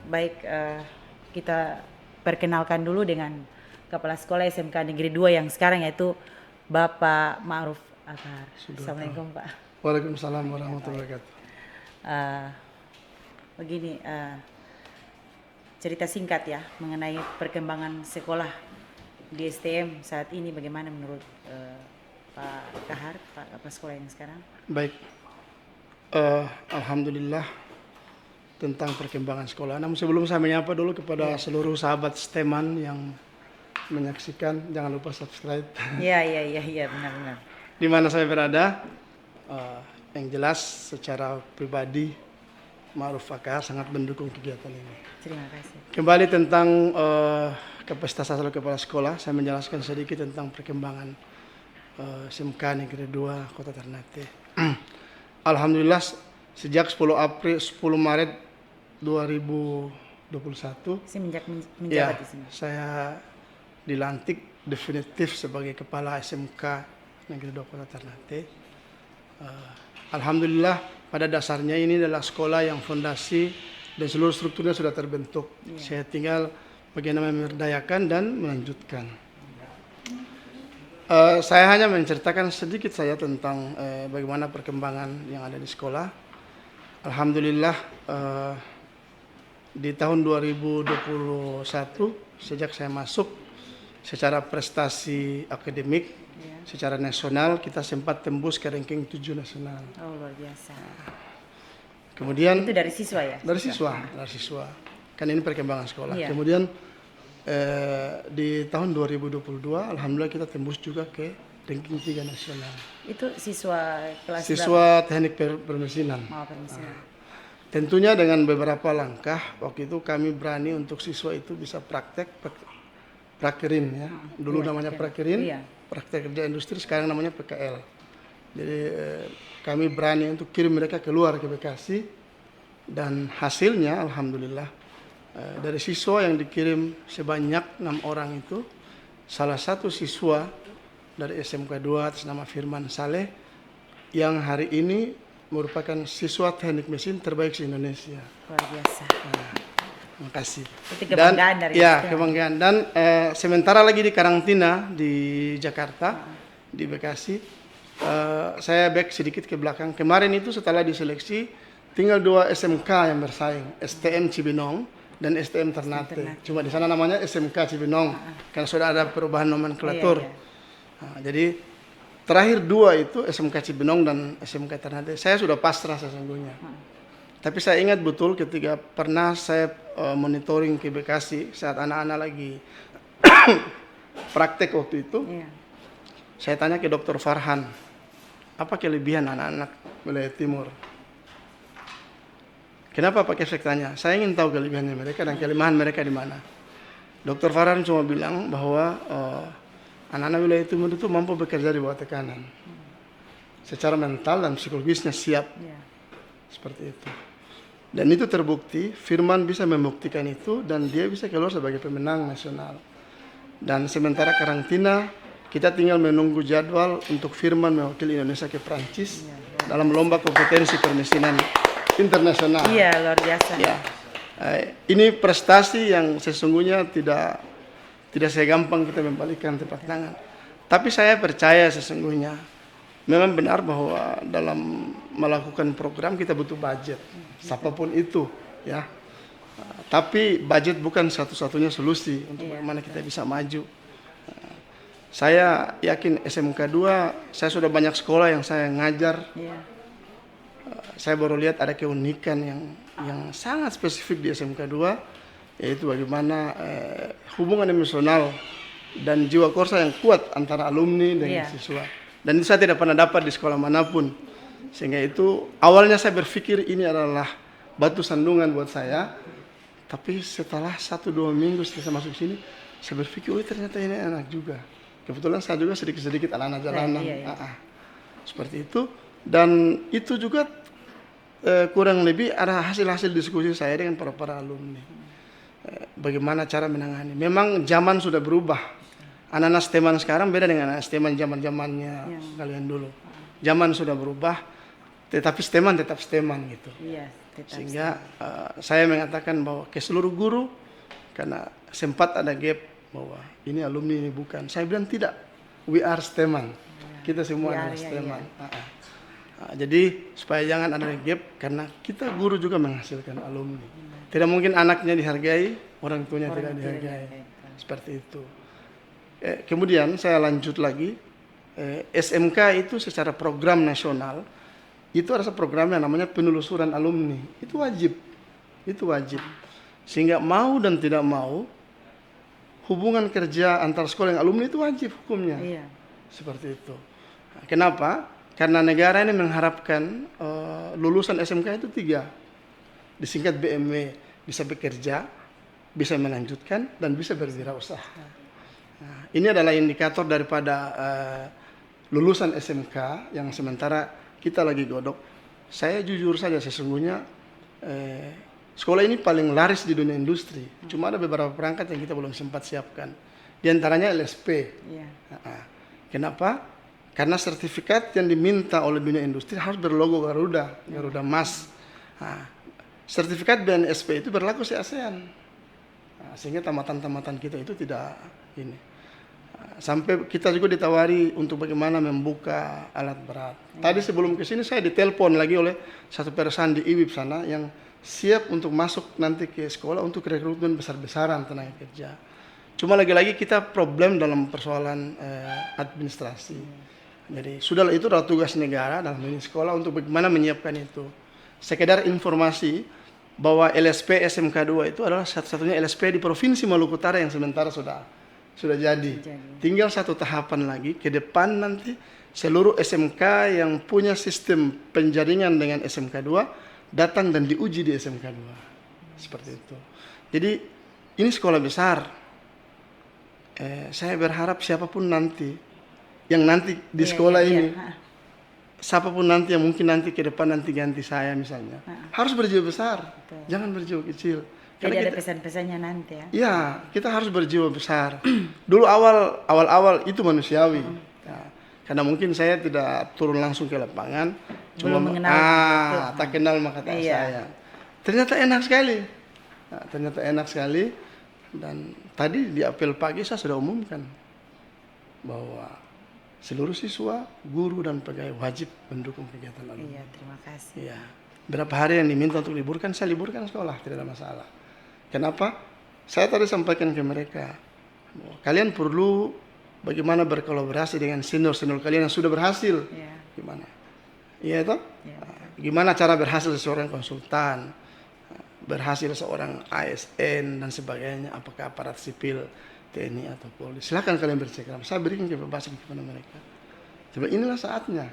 baik kita perkenalkan dulu dengan Kepala Sekolah SMK Negeri 2 yang sekarang, yaitu Bapak Ma'ruf Akar. Assalamualaikum Pak. Waalaikumsalam warahmatullahi wabarakatuh. Begini, cerita singkat ya mengenai perkembangan sekolah di STM saat ini, bagaimana menurut Pak Kahar, Pak Kepala Sekolah yang sekarang? Baik, alhamdulillah tentang perkembangan sekolah. Namun sebelum saya menyapa dulu kepada seluruh sahabat STEMan yang menyaksikan, jangan lupa subscribe. Iya benar-benar. Di mana saya berada, yang jelas secara pribadi Ma'ruf Akar sangat mendukung kegiatan ini. Terima kasih. Kembali tentang kapasitas asal kepala sekolah, saya menjelaskan sedikit tentang perkembangan SMK Negeri 2 Kota Ternate. Alhamdulillah sejak 10 Maret 2021 Semenjak menjabat di sini. saya dilantik definitif sebagai kepala SMK Negeri 2 Kota Ternate. Alhamdulillah pada dasarnya ini adalah sekolah yang fondasi dan seluruh strukturnya sudah terbentuk. Saya tinggal bagaimana memberdayakan dan melanjutkan. Saya hanya menceritakan sedikit saja tentang bagaimana perkembangan yang ada di sekolah. Alhamdulillah di tahun 2021 sejak saya masuk, secara prestasi akademik secara nasional kita sempat tembus ke ranking 7 nasional. Oh, luar biasa. Kemudian Itu dari siswa ya? dari siswa. Kan ini perkembangan sekolah. Iya. Kemudian di tahun 2022 alhamdulillah kita tembus juga ke ranking 3 nasional. Itu siswa kelas Siswa teknik permesinan. berapa? Permesinan. Tentunya dengan beberapa langkah waktu itu kami berani untuk siswa itu bisa prakerin ya. Dulu namanya prakerin, praktek kerja industri, sekarang namanya PKL. Jadi kami berani untuk kirim mereka keluar ke Bekasi, dan hasilnya alhamdulillah dari siswa yang dikirim sebanyak 6 orang itu, salah satu siswa dari SMK 2 atas nama Firman Saleh yang hari ini merupakan siswa teknik mesin terbaik di Indonesia. Luar biasa. Terima kasih. Itu kebanggaan dari STM. Kebanggaan. Dan sementara lagi di karantina di Jakarta, di Bekasi, saya back sedikit ke belakang. Kemarin itu setelah diseleksi, tinggal 2 SMK yang bersaing, STM Cibinong dan STM Ternate. Cuma di sana namanya SMK Cibinong, karena sudah ada perubahan nomenklatur. Nah, jadi terakhir 2 itu SMK Cibinong dan SMK Ternate. Saya sudah pasrah sesungguhnya. Tapi saya ingat betul ketika pernah saya monitoring ke Bekasi saat anak-anak lagi praktek waktu itu. Saya tanya ke Dr. Farhan, apa kelebihan anak-anak wilayah timur? Kenapa Pak Kefek tanya? Saya ingin tahu kelebihannya mereka dan kelemahan mereka di mana. Dr. Farhan cuma bilang bahwa anak-anak wilayah timur itu mampu bekerja di bawah tekanan. Secara mental dan psikologisnya siap. Seperti itu. Dan itu terbukti, Firman bisa membuktikan itu dan dia bisa keluar sebagai pemenang nasional. Dan sementara karantina, kita tinggal menunggu jadwal untuk Firman mewakili Indonesia ke Prancis dalam lomba kompetensi permesinan internasional. Iya, luar biasa. Ini prestasi yang sesungguhnya tidak segampang kita membalikkan tepuk tangan. Tapi saya percaya sesungguhnya memang benar bahwa dalam melakukan program kita butuh budget, siapapun itu, ya. Tapi budget bukan satu-satunya solusi untuk bagaimana kita bisa maju. Saya yakin SMK 2, saya sudah banyak sekolah yang saya ngajar. Saya baru lihat ada keunikan yang sangat spesifik di SMK 2, yaitu bagaimana hubungan emosional dan jiwa korsa yang kuat antara alumni dengan siswa. Dan itu saya tidak pernah dapat di sekolah manapun. Sehingga itu awalnya saya berpikir ini adalah batu sandungan buat saya. Tapi setelah 1-2 minggu setelah saya masuk sini, saya berpikir, oh ternyata ini enak juga. Kebetulan saya juga sedikit-sedikit anak-anak jalanan. Seperti itu. Dan itu juga kurang lebih ada hasil-hasil diskusi saya dengan para alumni. Bagaimana cara menangani. Memang zaman sudah berubah. Anak-anak STEMan sekarang beda dengan anak STEMan zaman-zamannya kalian dulu. Zaman sudah berubah, tetapi STEMan tetap STEMan gitu. Sehingga saya mengatakan bahwa ke seluruh guru, karena sempat ada gap bahwa ini alumni ini bukan. Saya bilang tidak, we are STEMan. Kita semua adalah STEMan. Jadi supaya jangan ada gap, karena kita guru juga menghasilkan alumni. Tidak mungkin anaknya dihargai, orang tuanya tidak dihargai. Seperti itu. Kemudian saya lanjut lagi, SMK itu secara program nasional, itu ada program yang namanya penelusuran alumni. Itu wajib. Sehingga mau dan tidak mau, hubungan kerja antar sekolah yang alumni itu wajib hukumnya. Seperti itu. Kenapa? Karena negara ini mengharapkan lulusan SMK itu 3. Disingkat BMW, bisa bekerja, bisa melanjutkan, dan bisa berwirausaha. Nah, ini adalah indikator daripada lulusan SMK yang sementara kita lagi godok. Saya jujur saja sesungguhnya sekolah ini paling laris di dunia industri. Cuma ada beberapa perangkat yang kita belum sempat siapkan. Di antaranya LSP. Kenapa? Karena sertifikat yang diminta oleh dunia industri harus berlogo Garuda Mas. Sertifikat BNSP itu berlaku se ASEAN. Sehingga tamatan-tamatan kita itu tidak ini. Sampai kita juga ditawari untuk bagaimana membuka alat berat. Tadi sebelum ke sini saya ditelepon lagi oleh satu perusahaan di IWIB sana yang siap untuk masuk nanti ke sekolah untuk rekrutmen besar-besaran tenaga kerja. Cuma lagi-lagi kita problem dalam persoalan administrasi. Jadi sudah itu adalah tugas negara dalam ini sekolah untuk bagaimana menyiapkan itu. Sekedar informasi bahwa LSP SMK 2 itu adalah satu-satunya LSP di Provinsi Maluku Utara yang sementara sudah jadi. Tinggal satu tahapan lagi ke depan nanti seluruh SMK yang punya sistem penjaringan dengan SMK 2 datang dan diuji di SMK 2. Seperti itu. Jadi ini sekolah besar. Saya berharap siapapun nanti yang nanti di sekolah ini, siapapun nanti yang mungkin nanti ke depan nanti ganti saya misalnya, harus berjiwa besar, jangan berjiwa kecil. Jadi ada pesan-pesannya nanti ya? Iya, kita harus berjiwa besar. Dulu awal itu manusiawi, karena mungkin saya tidak turun langsung ke lapangan, cuma mengenal, tak kenal maka tak sayang. Ternyata enak sekali, dan tadi di apel pagi saya sudah umumkan bahwa seluruh siswa, guru, dan pegawai wajib mendukung kegiatan alumni. Terima kasih. Berapa hari yang diminta untuk liburkan, saya liburkan sekolah, tidak ada masalah. Kenapa? Saya tadi sampaikan ke mereka, kalian perlu bagaimana berkolaborasi dengan senior-senior kalian yang sudah berhasil. Gimana? Iya toh? Gimana cara berhasil seorang konsultan, berhasil seorang ASN dan sebagainya, apakah aparat sipil, TNI atau Polri. Silakan kalian bercakap. Saya berikan kebebasan kepada mereka. Coba inilah saatnya.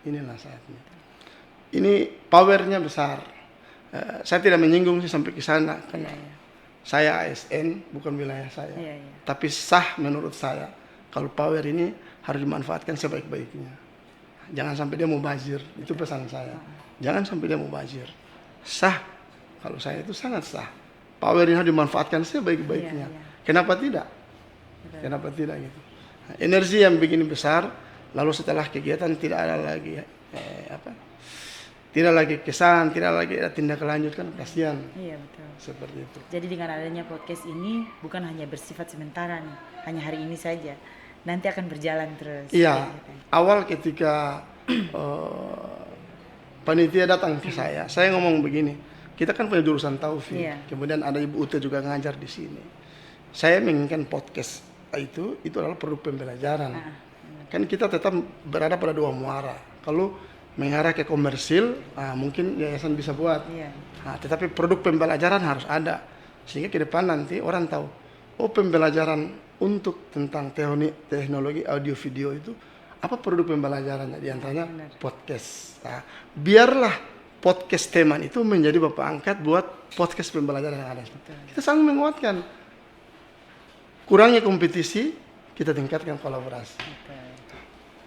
Inilah saatnya. Ini powernya besar. Saya tidak menyinggung sih sampai ke sana karena saya ASN bukan wilayah saya. Tapi sah menurut saya kalau power ini harus dimanfaatkan sebaik-baiknya. Jangan sampai dia mubazir. Itu pesan saya. Jangan sampai dia mubazir. Sah. Kalau saya itu sangat sah. Power ini harus dimanfaatkan sebaik-baiknya. Kenapa tidak? Kenapa tidak gitu? Energi yang begini besar, lalu setelah kegiatan tidak ada lagi tidak lagi kesan, tidak lagi ada tindak lanjut, kan kasihan. Betul. Seperti itu. Jadi dengan adanya podcast ini bukan hanya bersifat sementara nih, hanya hari ini saja. Nanti akan berjalan terus. Awal ketika panitia datang ke saya ngomong begini, kita kan punya jurusan taufik, kemudian ada Ibu Ute juga ngajar di sini. Saya menginginkan podcast itu adalah produk pembelajaran. Kan kita tetap berada pada dua muara. Kalau mengarah ke komersil, mungkin yayasan bisa buat. Tetapi produk pembelajaran harus ada. Sehingga ke depan nanti orang tahu, pembelajaran untuk tentang teknologi audio video itu, apa produk pembelajarannya? Di antaranya podcast. Biarlah podcast teman itu menjadi bapak angkat buat podcast pembelajaran yang ada. Kita sangat menguatkan. Kurangnya kompetisi, kita tingkatkan kolaborasi.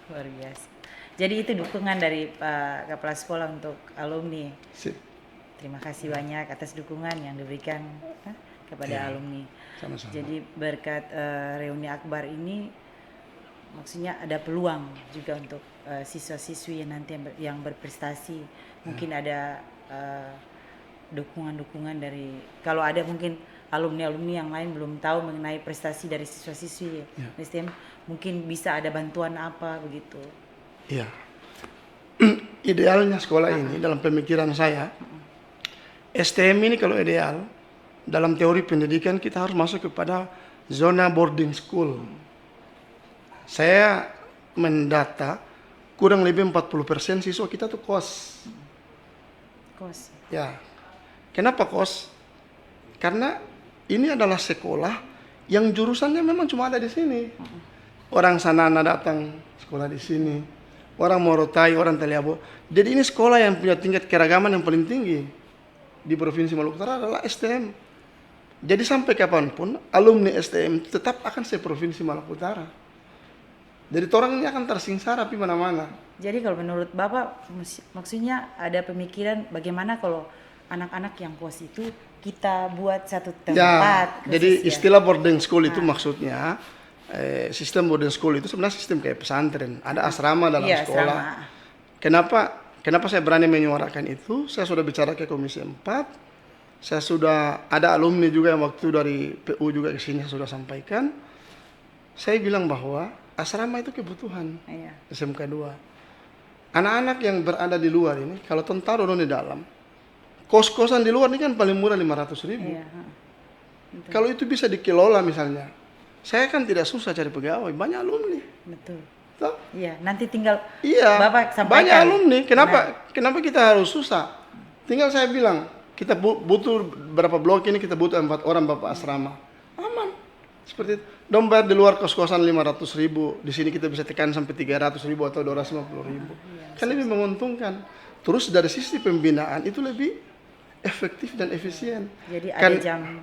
Luar biasa. Jadi itu dukungan dari Pak Kepala Sekolah untuk alumni. Terima kasih banyak atas dukungan yang diberikan kepada alumni. Sama-sama. Jadi berkat reuni akbar ini, maksudnya ada peluang juga untuk siswa-siswi yang nanti yang berprestasi. Mungkin ada dukungan-dukungan dari, kalau ada mungkin alumni-alumni yang lain belum tahu mengenai prestasi dari siswa-siswi STM, mungkin bisa ada bantuan apa begitu. Iya. Idealnya sekolah ini dalam pemikiran saya, STM ini kalau ideal, dalam teori pendidikan kita harus masuk kepada zona boarding school. Saya mendata kurang lebih 40% siswa kita tuh kos. Kos. Ya. Kenapa kos? Karena ini adalah sekolah yang jurusannya memang cuma ada di sini. Orang Sanana datang sekolah di sini. Orang Morotai, orang Taliabo. Jadi ini sekolah yang punya tingkat keragaman yang paling tinggi di Provinsi Maluku Utara adalah STM. Jadi sampai kapanpun alumni STM tetap akan se-Provinsi Maluku Utara. Jadi orang ini akan tersingsara di mana-mana. Jadi kalau menurut Bapak maksudnya ada pemikiran bagaimana kalau anak-anak yang kos itu kita buat satu tempat. Ya, jadi istilah boarding school itu maksudnya sistem boarding school itu sebenarnya sistem kayak pesantren. Ada asrama dalam sekolah. Asrama. Kenapa saya berani menyuarakan itu? Saya sudah bicara ke Komisi 4. Saya sudah ada alumni juga yang waktu dari PU juga ke sini sudah sampaikan. Saya bilang bahwa asrama itu kebutuhan SMK 2. Anak-anak yang berada di luar ini, kalau taruh di dalam, kos-kosan di luar ini kan paling murah 500.000. Kalau itu bisa dikelola misalnya, saya kan tidak susah cari pegawai, banyak alumni. Betul. Toh? Iya, nanti tinggal Bapak sampaikan. Banyak alumni, kenapa kita harus susah? Tinggal saya bilang, kita butuh berapa blok ini, kita butuh 4 orang Bapak asrama. Aman. Seperti itu. Dong bayar di luar kos-kosan 500.000, di sini kita bisa tekan sampai 300.000 atau 250.000. Kan lebih menguntungkan. Terus dari sisi pembinaan itu lebih efektif dan efisien. Jadi ada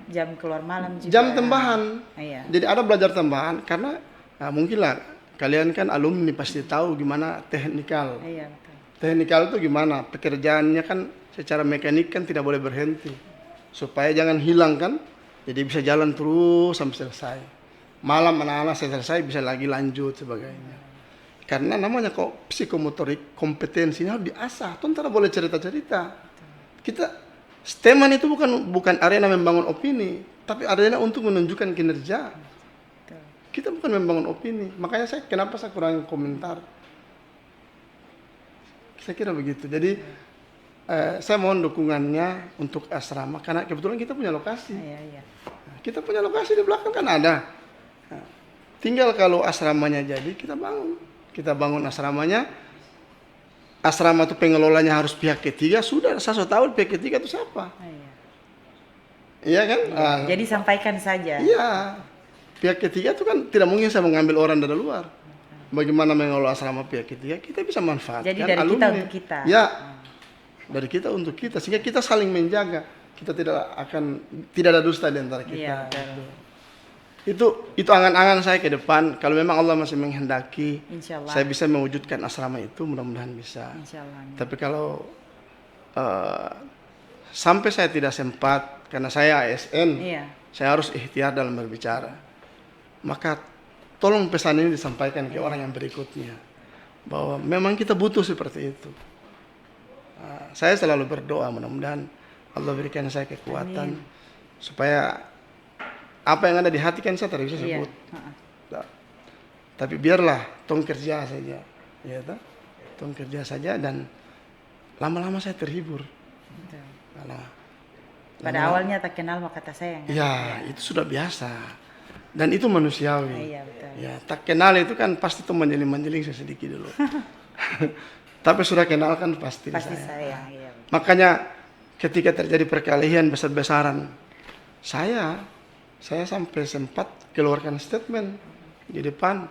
jam keluar malam juga. Jam tambahan. Jadi ada belajar tambahan karena mungkinlah kalian kan alumni pasti tahu gimana teknikal. Betul. Teknikal itu gimana? Pekerjaannya kan secara mekanik kan tidak boleh berhenti. Supaya jangan hilang kan. Jadi bisa jalan terus sampai selesai. Malam anak-anak selesai bisa lagi lanjut sebagainya. Karena namanya kok psikomotorik, kompetensinya harus diasah. Tidak boleh cerita-cerita. Kita STEMan itu bukan arena membangun opini, tapi arena untuk menunjukkan kinerja. Kita bukan membangun opini. Makanya kenapa saya kurang komentar. Saya kira begitu. Jadi saya mohon dukungannya untuk asrama karena kebetulan kita punya lokasi. Kita punya lokasi di belakang kan ada. Tinggal kalau asramanya jadi kita bangun. Kita bangun asramanya. Asrama itu pengelolanya harus pihak ketiga. Sudah saya tahu pihak ketiga itu siapa. Iya kan? Jadi sampaikan saja. Iya. Pihak ketiga itu kan tidak mungkin saya mengambil orang dari luar. Bagaimana mengelola asrama pihak ketiga? Kita bisa manfaatkan. Jadi dari alumni. Kita untuk kita. Ya. Dari kita untuk kita sehingga kita saling menjaga. Kita tidak ada dusta di antara kita. Iya, itu angan-angan saya ke depan. Kalau memang Allah masih menghendaki, Insyaallah. saya bisa mewujudkan asrama itu, mudah-mudahan bisa. Insyaallah. Tapi kalau sampai saya tidak sempat karena saya ASN, saya harus ikhtiar dalam berbicara. Maka tolong pesan ini disampaikan ke orang yang berikutnya bahwa memang kita butuh seperti itu. Saya selalu berdoa mudah-mudahan Allah berikan saya kekuatan supaya apa yang ada di hati kan saya tidak bisa sebut. Tapi biarlah tong kerja saja, ya toh? Tong kerja saja dan lama-lama saya terhibur. Pada awalnya tak kenal maka tak sayang. Ya, itu sudah biasa dan itu manusiawi. Betul. Ya, tak kenal itu kan pasti tuh menjeling-menjeling sedikit dulu. Tapi sudah kenal kan pasti sayang. Makanya ketika terjadi perkelahian besar-besaran, saya sampai sempat keluarkan statement di depan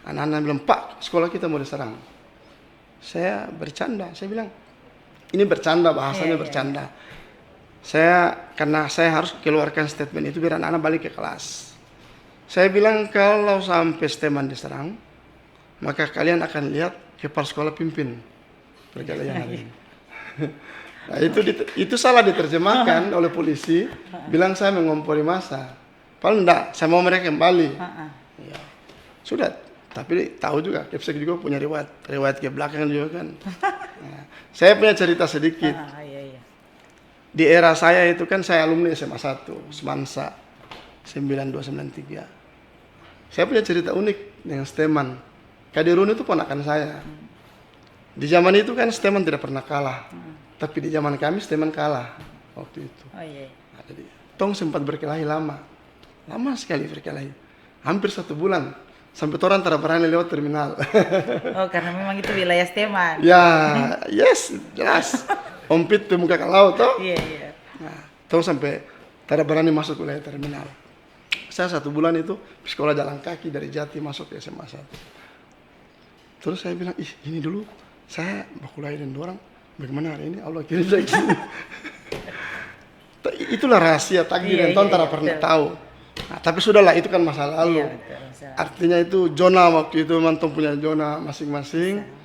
anak-anak bilang, Pak, sekolah kita mau diserang. Saya bercanda, saya bilang ini bercanda, bahasanya bercanda. Karena saya harus keluarkan statement itu biar anak-anak balik ke kelas. Saya bilang kalau sampai STEMan diserang, maka kalian akan lihat kepala sekolah pimpin perkelahian hari ini. Nah, itu salah diterjemahkan oleh polisi, bilang saya mengompori massa. Padahal enggak, saya mau mereka kembali. Ya. Sudah, tapi tahu juga, Kepsek juga punya riwayat ke belakang juga kan. Nah, saya punya cerita sedikit. di era saya itu kan saya alumni SMA 1, Semansa 9293. Saya punya cerita unik dengan Steman. Kadirun itu ponakan saya. Di zaman itu kan Steman tidak pernah kalah. Tapi di zaman kami Steman kalah waktu itu. Oh iya. Nah, jadi, tong sempat berkelahi lama. Lama sekali berkelahi. Hampir 1 bulan. Sampai orang tidak berani lewat terminal. Oh, karena memang itu wilayah Steman. Ya, yes, jelas. Ompit di muka ke laut toh. Iya, iya. Nah, tong sampai tidak berani masuk wilayah terminal. Saya 1 bulan itu sekolah jalan kaki dari Jati masuk ke SMA 1. Terus saya bilang, ih ini dulu saya bakulai dengan orang, bagaimana hari ini Allah kirim saya gini. Itulah rahasia takdir yang tong tidak pernah tahu. Nah, tapi sudahlah itu kan masa lalu. Iya, betul, masalah. Artinya itu zona waktu itu memang tong punya zona masing-masing.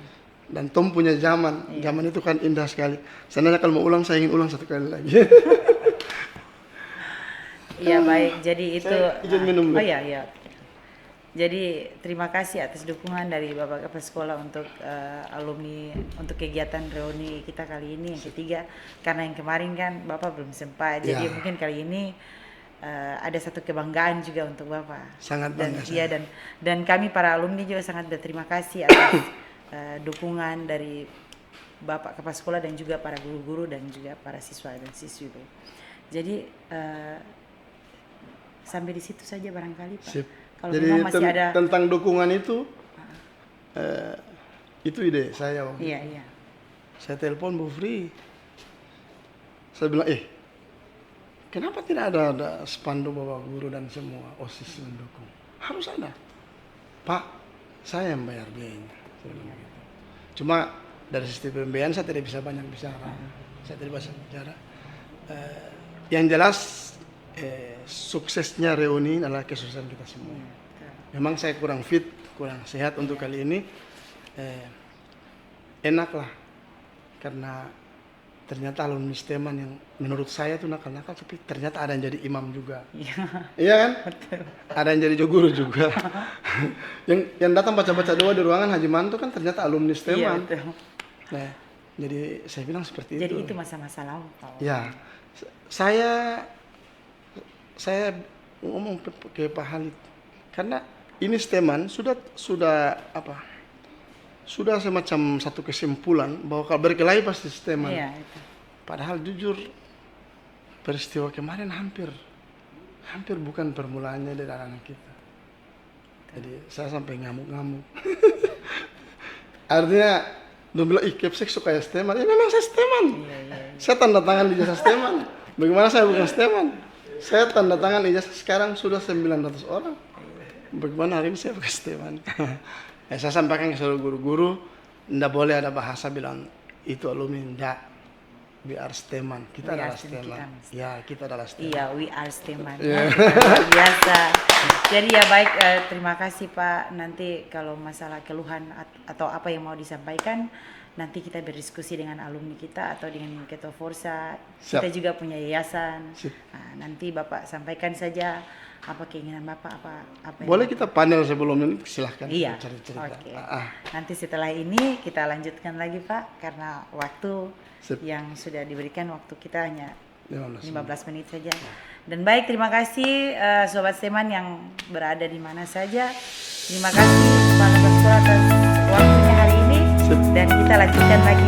Dan Tom punya zaman. Zaman itu kan indah sekali. Sebenarnya kalau mau ulang, saya ingin ulang 1 kali lagi. Iya, baik. Jadi itu. Saya izin minum dulu. Oh iya, iya. Jadi terima kasih atas dukungan dari Bapak Kepala Sekolah untuk alumni untuk kegiatan reuni kita kali ini yang ketiga. Karena yang kemarin kan Bapak belum sempat. Jadi mungkin kali ini ada satu kebanggaan juga untuk Bapak. Sangat bangga. Iya, dan kami para alumni juga sangat berterima kasih atas dukungan dari Bapak Kepala Sekolah dan juga para guru-guru dan juga para siswa dan siswi. Jadi sampai di situ saja barangkali Pak. Sip. Kalau Jadi memang masih ada tentang dukungan itu ide saya waktu iya, itu. iya. Saya telepon Bu Fri. Saya bilang, kenapa tidak ada spanduk Bapak Guru dan semua OSIS mendukung? Harus ada. Pak, saya yang bayar biayanya. Saya bilang gitu. Cuma dari sisi pembiayaan saya tidak bisa banyak bicara. Saya tidak bisa bicara. Yang jelas suksesnya reuni adalah kesuksesan kita semua. Memang saya kurang fit, kurang sehat untuk kali ini. Enak lah, karena ternyata alumni Steman yang menurut saya tuh nakal-nakal, tapi ternyata ada yang jadi imam juga. Iya kan? Ada yang jadi guru juga. yang datang baca-baca doa di ruangan Haji Manto kan ternyata alumni Steman. Iya, betul. Nah, jadi saya bilang seperti itu. Jadi itu masa-masa lalu Pak. Ya, saya ngomong ke Pak Halid karena ini Steman sudah semacam satu kesimpulan bahwa kalau berkelahi pasti Steman. Iya, itu. Padahal jujur peristiwa kemarin hampir bukan permulaannya dari anak kita. Jadi saya sampai ngamuk-ngamuk. Artinya dia bilang, Kepsek suka ya Steman. Ya memang saya Steman. Iya. Saya tanda tangan ijazah Steman. Bagaimana saya bukan Steman? Saya tanda tangan ijazah sekarang sudah 900 orang. Bagaimana hari ini saya bukan Steman? Saya sampaikan ke seluruh guru-guru, tidak boleh ada bahasa bilang itu alumni, tidak. We are Steman. Kita adalah Steman. Ya, kita adalah Steman. Iya, we are Steman. Luar biasa. Jadi ya baik, terima kasih Pak. Nanti kalau masalah keluhan atau apa yang mau disampaikan, nanti kita berdiskusi dengan alumni kita atau dengan Ketua Forsa. Siap. Kita juga punya yayasan. Siap. Nah, nanti Bapak sampaikan saja apa keinginan Bapak, apa yang Boleh kita panel sebelum ini, silahkan. Iya. Cerita-cerita. Oke. Nanti setelah ini kita lanjutkan lagi Pak, karena waktu Sip. yang sudah diberikan waktu kita hanya 15 menit saja. Dan baik, terima kasih Sobat Steman yang berada di mana saja. Terima kasih Kepala Sekolah atas waktunya hari ini. Sip. Dan kita lanjutkan lagi